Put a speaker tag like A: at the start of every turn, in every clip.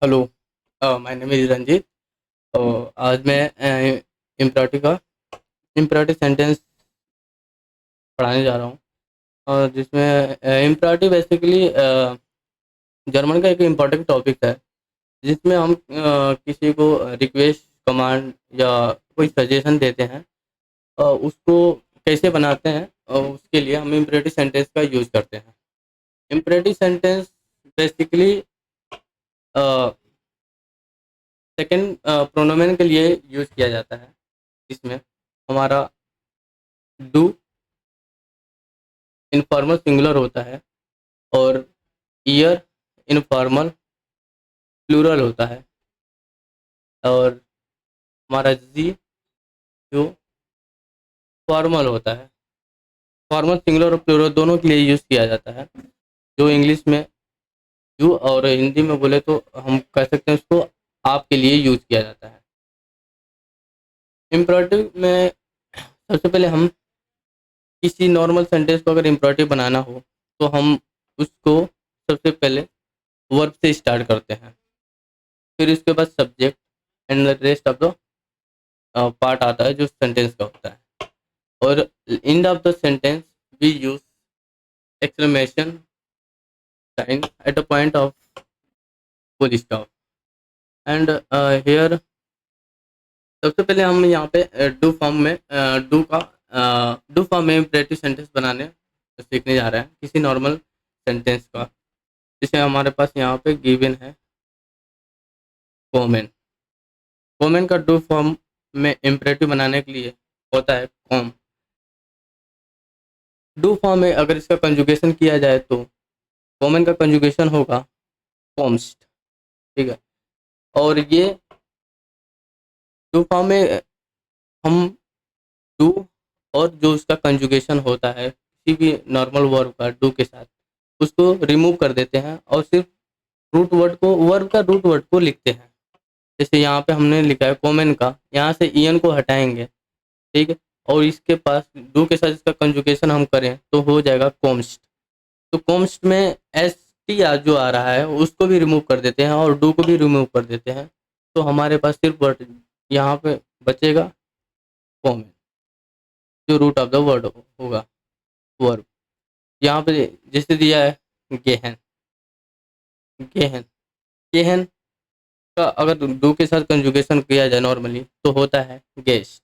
A: Hello. My name is Ranjit. आज मैं इम्पराटिव sentence पढ़ाने जा रहा हूँ। और जिसमें इम्पराटिव बेसिकली जर्मन का एक इम्पोर्टेंट टॉपिक है, जिसमें हम किसी को रिक्वेस्ट, कमांड या कोई सजेशन देते हैं। उसको कैसे बनाते हैं, उसके लिए हम इम्परेटिव सेंटेंस का यूज़ करते हैं। इम्परेटिव सेंटेंस बेसिकली सेकंड प्रोनोमेन के लिए यूज़ किया जाता है। इसमें हमारा डू इनफॉर्मल सिंगुलर होता है और ईयर इनफॉर्मल प्लूरल होता है, और हमारा जी जो फॉर्मल होता है। फॉर्मल सिंगुलर और प्लूरल दोनों के लिए यूज़ किया जाता है। जो इंग्लिश में यू और हिंदी में बोले तो हम कह सकते हैं उसको आपके लिए यूज़ किया जाता है। इम्परेटिव में सबसे पहले हम किसी नॉर्मल सेंटेंस को अगर इम्परेटिव बनाना हो तो हम उसको सबसे पहले वर्ब से स्टार्ट करते हैं। फिर उसके बाद subject and the rest of the part आता है जो सेंटेंस का होता है। और end of the sentence we use exclamation sign at the point of full stop. And here सबसे पहले हम यहाँ पे डू फॉर्म में इम्परेटिव सेंटेंस बनाने सीखने जा रहे हैं किसी नॉर्मल सेंटेंस का, जिसे हमारे पास यहाँ पे गिवन है कॉमन। कॉमन का डू फॉर्म में इम्परेटिव बनाने के लिए होता है कॉम। डू फॉर्म में अगर इसका कंजुगेशन किया जाए तो कॉमन का कंजुगेशन होगा कॉम्स्ट। ठीक है। और ये डू फॉर्म में हम डू और जो उसका कंजुगेशन होता है किसी भी नॉर्मल वर्ब का डू के साथ, उसको रिमूव कर देते हैं और सिर्फ रूट वर्ड को, वर्ब का रूट वर्ड को लिखते हैं। जैसे यहाँ पे हमने लिखा है कॉमन का, यहाँ से ईएन को हटाएंगे। ठीक है। और इसके पास डू के साथ इसका कंजुगेशन हम करें तो हो जाएगा कॉम्स्ट। तो कॉम्स्ट में एस टी जो आ रहा है उसको भी रिमूव कर देते हैं और डू को भी रिमूव कर देते हैं। तो हमारे पास सिर्फ वर्ड यहाँ पे बचेगा कॉमन, जो रूट ऑफ द वर्ड होगा वर्ब। यहाँ पे जैसे दिया है गेहन। गेहन गेहन का अगर डू के साथ कंजुगेशन किया जाए नॉर्मली तो होता है गेस्ट।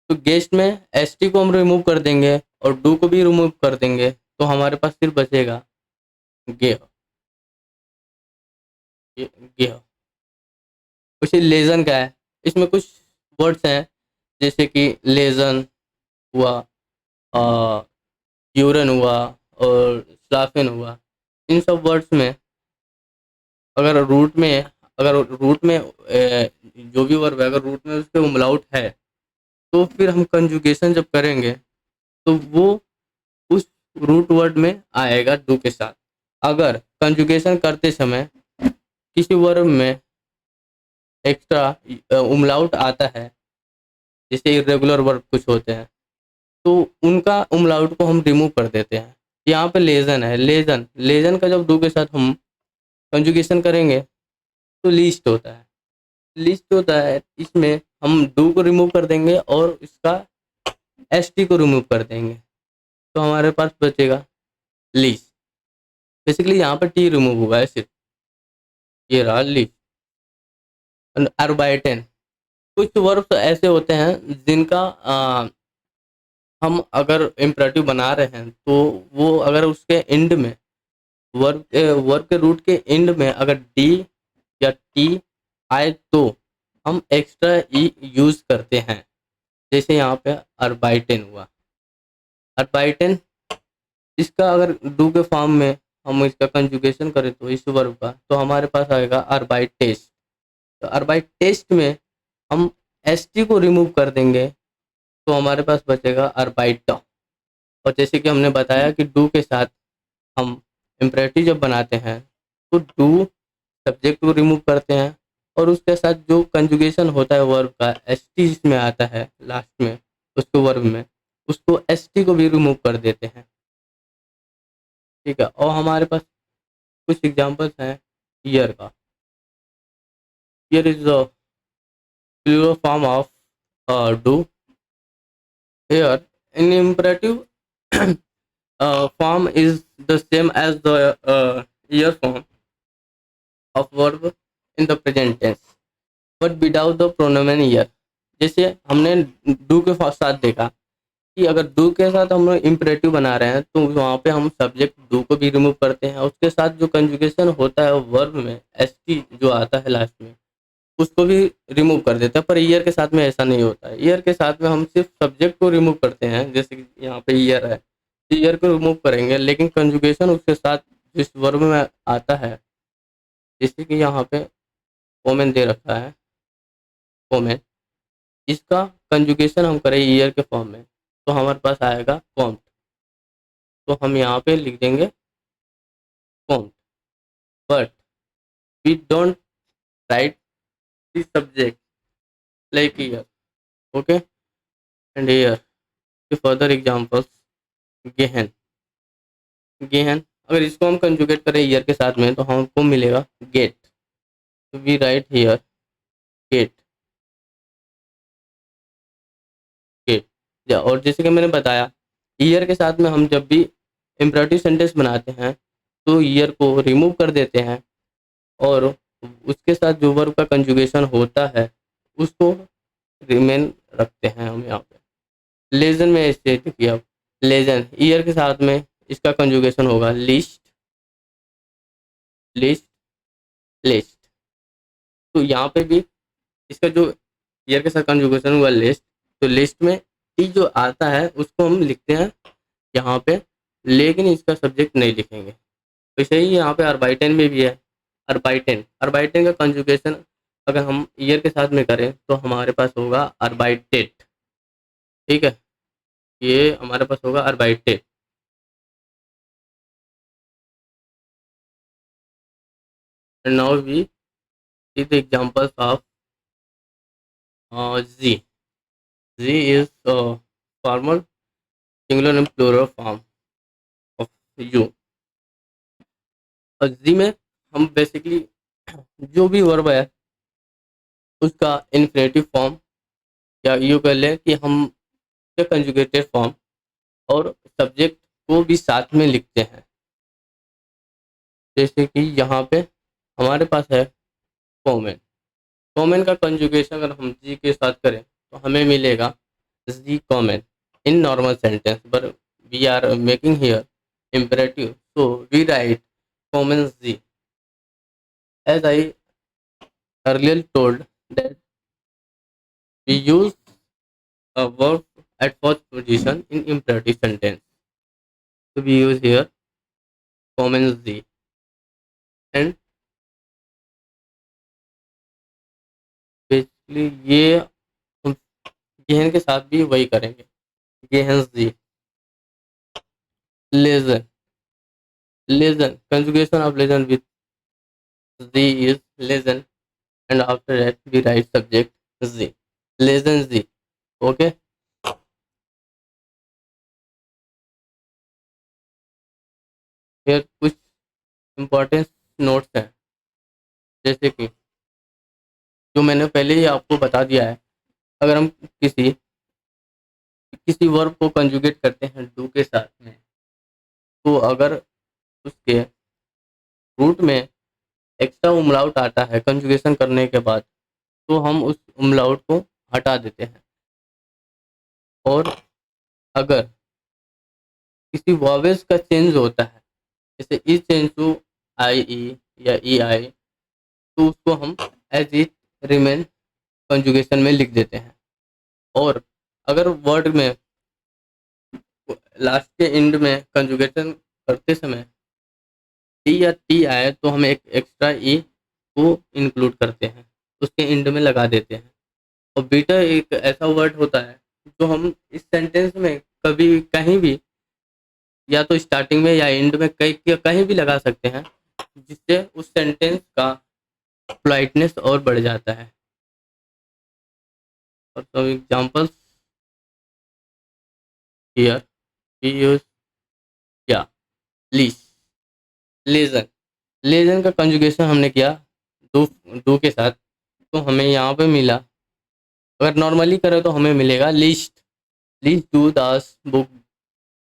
A: तो गेस्ट में एस टी को हम रिमूव कर देंगे और डू को भी रिमूव कर देंगे, तो हमारे पास सिर्फ बचेगा गेह। गेह। उसी लेजन का है, इसमें कुछ वर्ड्स हैं जैसे कि लेजन हुआ, यूरन हुआ और स्लाफिन हुआ। इन सब वर्ड्स में अगर रूट में जो भी वर्ब है अगर रूट में उसके उमलाउट है तो फिर हम कंजुगेशन जब करेंगे तो वो उस रूट वर्ड में आएगा डू के साथ। अगर कंजुगेशन करते समय किसी वर्ब में एक्स्ट्रा उमलाउट आता है, जैसे इरेगुलर वर्ब कुछ होते हैं, तो उनका उमलाउट को हम रिमूव कर देते हैं। यहाँ पे लेजन है, लेजन लेजन का जब डू के साथ हम कंजुगेशन करेंगे तो लीस्ट होता है। लिस्ट होता है, इसमें हम डू को रिमूव कर देंगे और इसका एस टी को रिमूव कर देंगे, तो हमारे पास बचेगा लीस्ट। बेसिकली यहाँ पर टी रिमूव हुआ है सिर्फ, ये रहा लीस्ट। अर्बाइटन, कुछ वर्ब्स ऐसे होते हैं जिनका हम अगर इम्परेटिव बना रहे हैं तो वो अगर उसके एंड में वर्ब के रूट के एंड में अगर डी या टी आए तो हम एक्स्ट्रा ई यूज करते हैं। जैसे यहाँ पे अर्बाइटन हुआ। अर्बाइटन, इसका अगर डू के फॉर्म में हम इसका कंजुगेशन करें तो इस वर्ब का, तो हमारे पास आएगा अर्बाइट टेस्ट। तो अर्बाइट टेस्ट में हम एस टी को रिमूव कर देंगे तो हमारे पास बचेगा अर्बाइट। और जैसे कि हमने बताया कि डू के साथ हम इम्परेटिव जब बनाते हैं तो डू सब्जेक्ट को रिमूव करते हैं और उसके साथ जो कंजुगेशन होता है वर्ब का एस टी जिसमें आता है लास्ट में उसको वर्ब में, उसको एस टी को भी रिमूव कर देते हैं। ठीक है। और हमारे पास कुछ एग्जांपल्स हैं ईयर का। here is the plural form of do. Here in imperative form is the same as the year form of verb in the present tense, but without the pronomen year. जैसे हमने do के साथ देखा कि अगर do के साथ हम लोग इम्परेटिव बना रहे हैं तो वहाँ पे हम सब्जेक्ट डू को भी रिमूव करते हैं, उसके साथ जो कंजुगेशन होता है वर्ब में एस टी जो आता है लास्ट में उसको भी रिमूव कर देते हैं। पर ईयर के साथ में ऐसा नहीं होता है। ईयर के साथ में हम सिर्फ सब्जेक्ट को रिमूव करते हैं, जैसे कि यहाँ पे ईयर है, ईयर को रिमूव करेंगे लेकिन कंजुगेशन उसके साथ जिस वर्ब में आता है, जैसे कि यहाँ पे कॉमन दे रखा है कॉमन, इसका कंजुगेशन हम करें ईयर के फॉर्म में तो हमारे पास आएगा कॉम्ड। तो हम यहाँ पे लिख देंगे कॉम्ड, but we don't write the subject like ईयर। ओके, एंड ईयर के फर्दर एग्जांपल्स गेहन। गेहन अगर इसको हम कंजुगेट करें ईयर के साथ में तो हमको मिलेगा गेट। तो वी राइट हियर गेट गेट। या और जैसे कि मैंने बताया ईयर के साथ में हम जब भी इम्परेटिव सेंटेंस बनाते हैं तो ईयर को रिमूव कर देते हैं और उसके साथ जो वर्ब का कंजुगेशन होता है उसको रिमेन रखते हैं हम यहाँ पे। लेजन में ऐसे देखिए अब लेजन ईयर के साथ में इसका कंजुगेशन होगा लिस्ट लिस्ट लिस्ट। तो यहाँ पे भी इसका जो ईयर के साथ कंजुगेशन हुआ लिस्ट, तो लिस्ट में टी जो आता है उसको हम लिखते हैं यहाँ पे, लेकिन इसका सब्जेक्ट नहीं लिखेंगे। वैसे ही यहाँ पे अर्बाइटन में भी है अर्बाइटन। अर्बाइटन का कंजुगेशन अगर हम ईयर के साथ में करें तो हमारे पास होगा अर्बाइटेड। ठीक है, ये हमारे पास होगा अर्बाइटेड। and now we see the examples of z. Z is formal singular and plural form of you। और z में हम बेसिकली जो भी वर्ब है उसका इन्फिनेटिव फॉर्म या यूँ कर लें कि हम कंजुगेटेड फॉर्म और सब्जेक्ट को भी साथ में लिखते हैं। जैसे कि यहाँ पे हमारे पास है कॉमन। कॉमन का कंजुगेशन अगर हम जी के साथ करें तो हमें मिलेगा जी common in normal sentence, but we are making here imperative, so we write common z। as I earlier told that we use a verb at first position in imperative sentence, so we use here common z। and basically ये हम गेहन के साथ भी वही करेंगे, गेहन जी। लेजन लेजन conjugation of लेजन with z is लेजन, and after that we write subject z, लेजन z। okay, here कुछ इम्पोर्टेंट नोट्स हैं, जैसे कि जो मैंने पहले ही आपको बता दिया है। अगर हम किसी किसी वर्ब को कंजुगेट करते हैं डू के साथ में तो अगर उसके रूट में एक्स्ट्रा उमलाउट आता है कंजुगेशन करने के बाद तो हम उस उमलाउट को हटा देते हैं। और अगर किसी वॉवेल्स का चेंज होता है जैसे ई चेंज टू आई ई या ई आई तो उसको हम एज इट रिमेन कंजुगेशन में लिख देते हैं। और अगर वर्ड में लास्ट के एंड में कंजुगेशन करते समय टी या टी आए तो हम एक एक्स्ट्रा ई को इंक्लूड करते हैं, उसके एंड में लगा देते हैं। और बीटा एक ऐसा वर्ड होता है जो हम इस सेंटेंस में कभी कहीं भी या तो स्टार्टिंग में या एंड में कहीं कहीं भी लगा सकते हैं, जिससे उस सेंटेंस का पोलाइटनेस और बढ़ जाता है। और some examples here we use क्या लीज लेजन। लेजन का कंजुगेशन हमने किया डू डू के साथ, तो हमें यहाँ पे मिला। अगर नॉर्मली करें तो हमें मिलेगा लिस्ट टू दास बुक।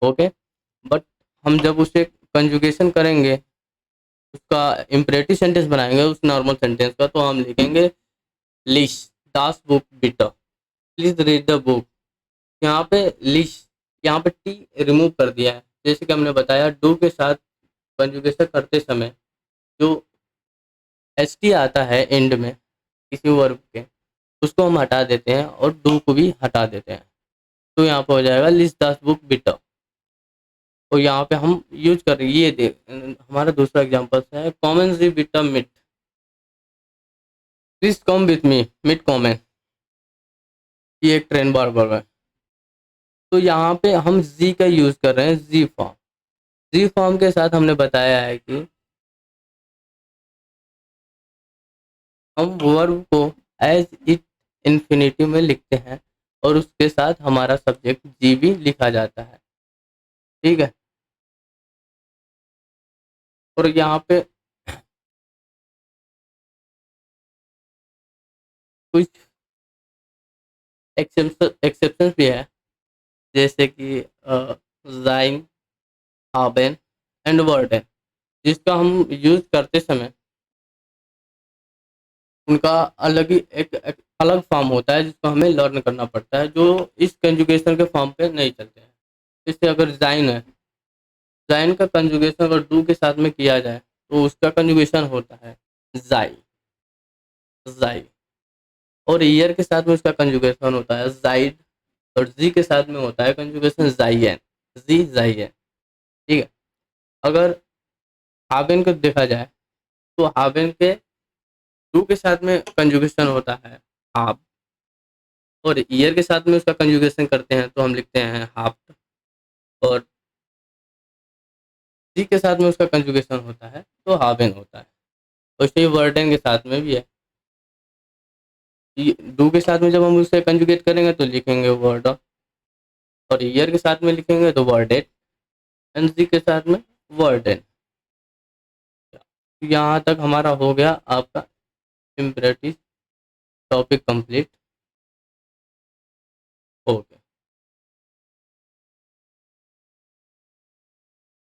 A: ओके, बट हम जब उसे कंजुगेशन करेंगे, उसका इम्परेटिव सेंटेंस बनाएंगे उस नॉर्मल सेंटेंस का, तो हम लिखेंगे list Das book bitter, please read the book. यहाँ पे लिस्ट, यहाँ पे टी रिमूव कर दिया है। जैसे कि हमने बताया डू के साथ कंजुगेशन करते समय जो एस टी आता है एंड में किसी वर्ब के, उसको हम हटा देते हैं और डू को भी हटा देते हैं। तो यहाँ पे हो जाएगा लिस्ट दास बुक बिटर। और यहाँ पे हम यूज कर रहे हैं, ये देख हमारा दूसरा एग्जांपल है कॉमन जी बिटर मिट, प्लीज कम विथ मी मिट कॉमन। ये एक ट्रेन बार बार है। तो यहाँ पे हम जी का यूज कर रहे हैं, जी फॉर्म। जी फॉर्म के साथ हमने बताया है कि हम वर्ब को एज इट इन्फिनिटिव में लिखते हैं और उसके साथ हमारा सब्जेक्ट जी भी लिखा जाता है। ठीक है, और यहाँ पे कुछ एक्सेप्शन भी है, जैसे कि जाइन, हाबेन एंड वर्डन, जिसका हम यूज करते समय उनका अलग ही एक अलग फॉर्म होता है जिसको हमें लर्न करना पड़ता है, जो इस कंजुगेशन के फॉर्म पे नहीं चलते हैं। जैसे अगर जाइन है, जाइन का कंजुगेशन अगर डू के साथ में किया जाए तो उसका कंजुगेशन होता है जाई, जाई। और ईयर के साथ में उसका कंजुगेशन होता है जाइड। और जी के साथ में होता है कंजुगेशन जाइयन, जी जाइयन। ठीक है, अगर हाबेन को देखा जाए तो हाबेन के डू के साथ में कंजुगेशन होता है हाफ, और ईयर के साथ में उसका कंजुगेशन करते हैं तो हम लिखते हैं हाफ। और जी के साथ में उसका कंजुगेशन होता है तो हावेन होता है। वैसे ही वर्डन के साथ में भी है, डू के साथ में जब हम उसे कंजुगेट करेंगे तो लिखेंगे वर्ड, और ईयर के साथ में लिखेंगे तो वर्डेड, एंड जी के साथ में वर्डन। यहाँ तक हमारा हो गया आपका इम्परेटिव टॉपिक कंप्लीट हो गया।